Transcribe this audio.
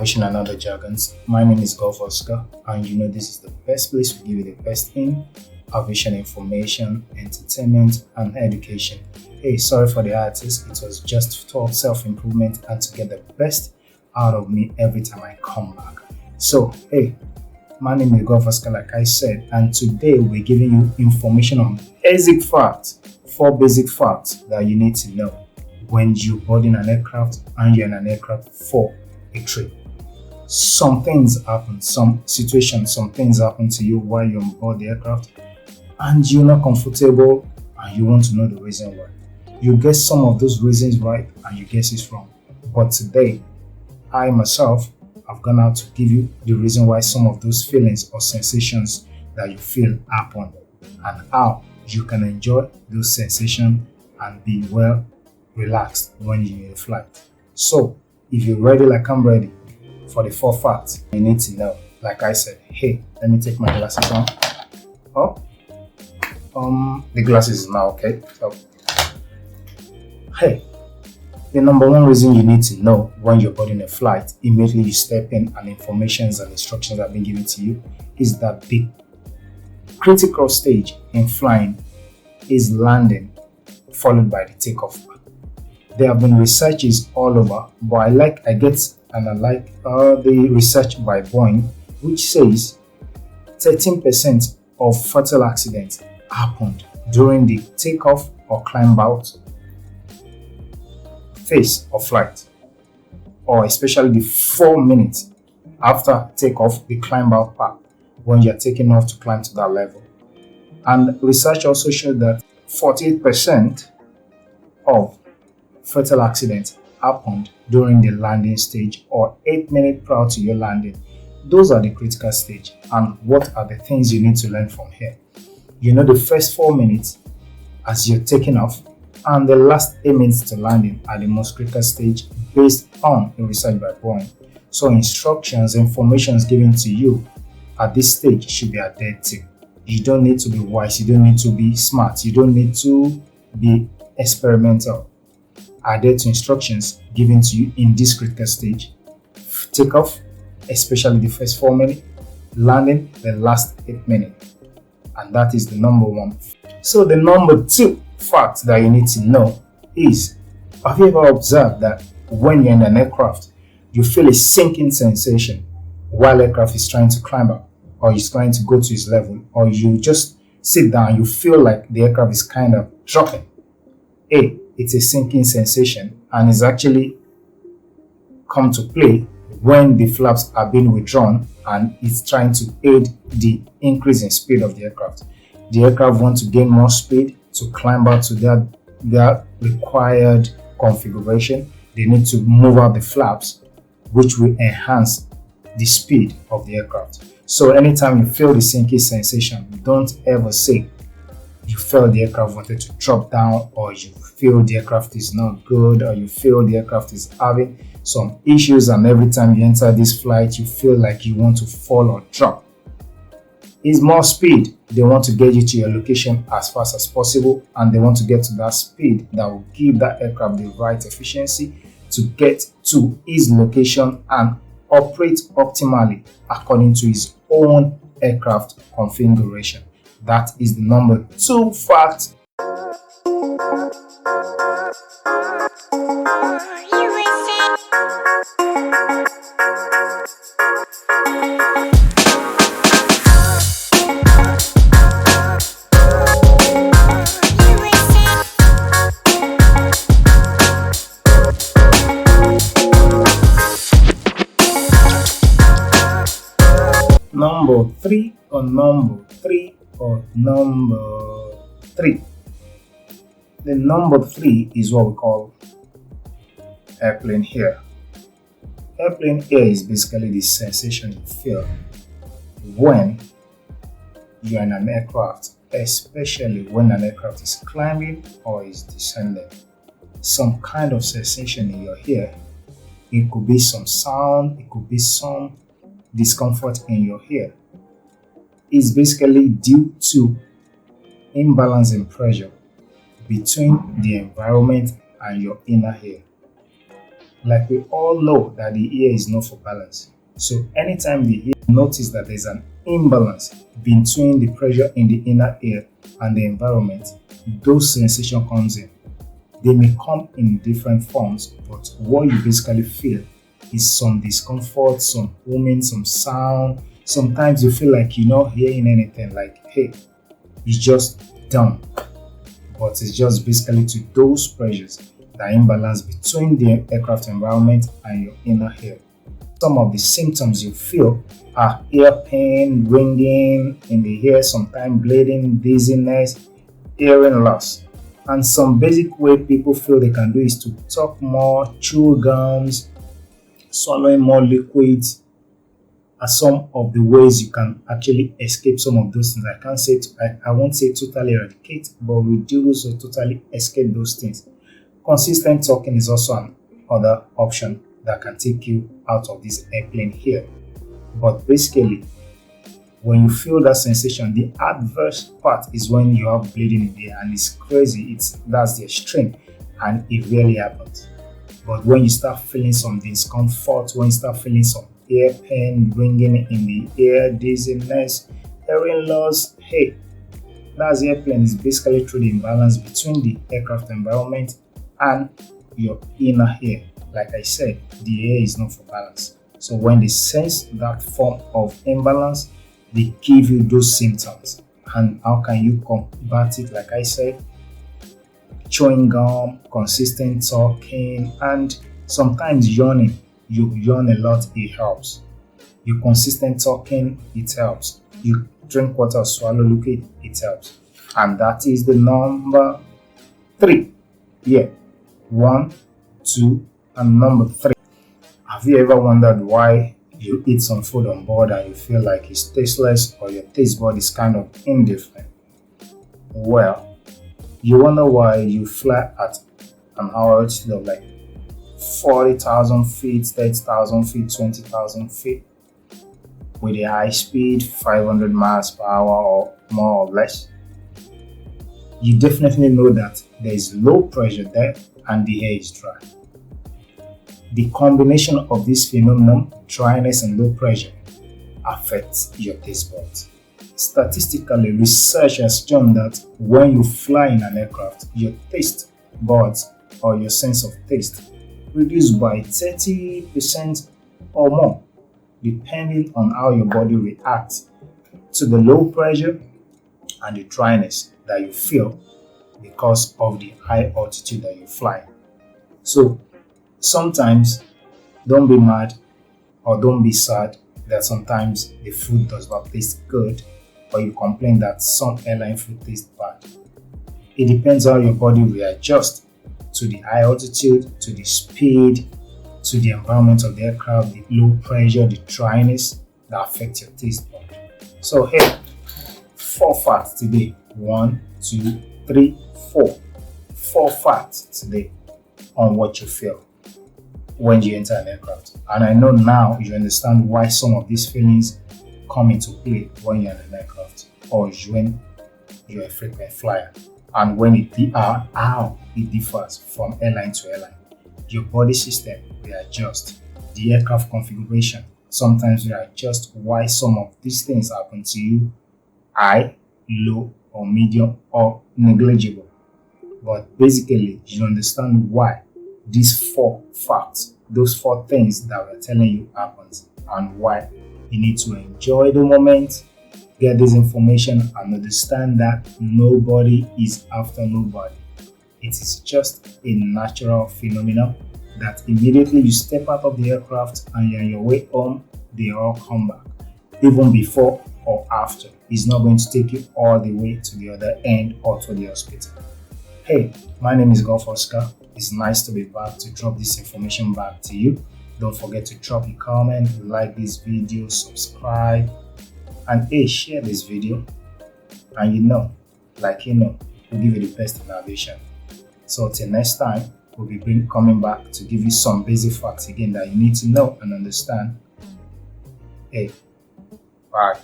Aviation and other jargons. My name is Golf Oscar, and you know this is the best place to give you the best in aviation information, entertainment, and education. Hey, sorry for the artist, it was just for self-improvement and to get the best out of me every time I come back. So, hey, my name is Golf Oscar, like I said, and today we're giving you information on basic facts, 4 basic facts that you need to know when you board in an aircraft and you're in an aircraft for a trip. Some things happen, some things happen to you while you're on board the aircraft and you're not comfortable and you want to know the reason why. You guess some of those reasons right and you guess it's wrong. But today, I myself have gone out to give you the reason why some of those feelings or sensations that you feel happen and how you can enjoy those sensations and be well relaxed when you're in the flight. So, if you're ready like I'm ready for the 4 facts you need to know, like I said, hey, let me take my glasses on. The glasses is now okay. So, hey, the number one reason you need to know when you're boarding a flight, immediately you step in and informations and instructions have been given to you, is that the critical stage in flying is landing, followed by the takeoff. There have been researches all over, but I like the research by Boeing, which says 13% of fatal accidents happened during the takeoff or climb out phase of flight, or especially the 4 minutes after takeoff, the climb out part, when you're taking off to climb to that level. And research also showed that 48% of fatal accidents happened during the landing stage or 8 minutes prior to your landing. Those are the critical stage. And what are the things you need to learn from here? You know, the first 4 minutes as you're taking off and the last 8 minutes to landing are the most critical stage based on the research by Boeing. So information given to you at this stage should be adhered to. You don't need to be wise, you don't need to be smart, you don't need to be experimental. Adhere to instructions given to you in this critical stage. Takeoff, especially the first 4 minutes, landing the last 8 minutes. And that is the number one. So the number 2 fact that you need to know is, have you ever observed that when you're in an aircraft, you feel a sinking sensation while aircraft is trying to climb up, or is trying to go to its level, or you just sit down, you feel like the aircraft is kind of dropping? It's a sinking sensation and is actually come to play when the flaps are being withdrawn and it's trying to aid the increase in speed of the aircraft. The aircraft want to gain more speed to climb out to their required configuration. They need to move out the flaps, which will enhance the speed of the aircraft. So anytime you feel the sinking sensation, don't ever say you feel the aircraft wanted to drop down, or you feel the aircraft is not good, or you feel the aircraft is having some issues, and every time you enter this flight you feel like you want to fall or drop. It's more speed. They want to get you to your location as fast as possible, and they want to get to that speed that will give that aircraft the right efficiency to get to his location and operate optimally according to his own aircraft configuration. That is the number 2 fact. Number three. The number 3 is what we call airplane hair. Airplane hair is basically the sensation you feel when you're in an aircraft, especially when an aircraft is climbing or is descending. Some kind of sensation in your hair. It could be some sound, it could be some discomfort in your hair. It's basically due to imbalance in pressure between the environment and your inner hair. Like we all know that the ear is not for balance. So anytime the ear notice that there's an imbalance between the pressure in the inner ear and the environment, those sensation comes in. They may come in different forms, but what you basically feel is some discomfort, some humming, some sound. Sometimes you feel like you're not hearing anything, like, hey, it's just done. But it's just basically to those pressures, the imbalance between the aircraft environment and your inner ear. Some of the symptoms you feel are ear pain, ringing in the ear, sometimes bleeding, dizziness, hearing loss. And some basic way people feel they can do is to talk more, chew gums, swallowing more liquids are some of the ways you can actually escape some of those things. I can't say, I won't say totally eradicate, but reduce or totally escape those things. Consistent talking is also another option that can take you out of this airplane here. But basically, when you feel that sensation, the adverse part is when you have bleeding in the ear, and it's crazy. That's the extreme, and it really happens. But when you start feeling some discomfort, when you start feeling some ear pain, ringing in the ear, dizziness, hearing loss, hey, that's airplane is basically through the imbalance between the aircraft environment and your inner ear. Like I said, the ear is not for balance. So when they sense that form of imbalance, they give you those symptoms. And how can you combat it? Like I said, chewing gum, consistent talking, and sometimes yawning. You yawn a lot, it helps. You consistent talking, it helps. You drink water, swallow liquid, it helps. And that is the number 3. Yeah. 1, 2, and number 3. Have you ever wondered why you eat some food on board and you feel like it's tasteless, or your taste bud is kind of indifferent? Well, you wonder why you fly at an altitude of like 40,000 feet, 30,000 feet, 20,000 feet with a high speed, 500 miles per hour or more or less. You definitely know that there is low pressure there and the air is dry. The combination of this phenomenon, dryness and low pressure, affects your taste buds. Statistically, research has shown that when you fly in an aircraft, your taste buds or your sense of taste reduced by 30% or more, depending on how your body reacts to the low pressure and the dryness that you feel because of the high altitude that you fly. So sometimes don't be mad or don't be sad that sometimes the food does not taste good, or you complain that some airline food tastes bad. It depends how your body readjusts to the high altitude, to the speed, to the environment of the aircraft, the low pressure, the dryness that affect your taste bud. So hey, 4 facts today. 1, 2, 3, 4. 4 facts today on what you feel when you enter an aircraft. And I know now you understand why some of these feelings come into play when you're in an aircraft, or when you're a frequent flyer, and when how it differs from airline to airline. Your body system will adjust. The aircraft configuration sometimes will adjust why some of these things happen to you: high, low, or medium, or negligible. But basically, you understand why these 4 facts, those 4 things that we're telling you happens, and why you need to enjoy the moment, get this information, and understand that nobody is after nobody. It is just a natural phenomenon that immediately you step out of the aircraft and you're on your way home, they all come back. Even before or after, it's not going to take you all the way to the other end or to the hospital. Hey, my name is Golf Oscar. It's nice to be back to drop this information back to you. Don't forget to drop a comment, like this video, subscribe, and hey, share this video. And we'll give you the best in aviation. So till next time, we'll be coming back to give you some basic facts again that you need to know and understand. Hey, bye.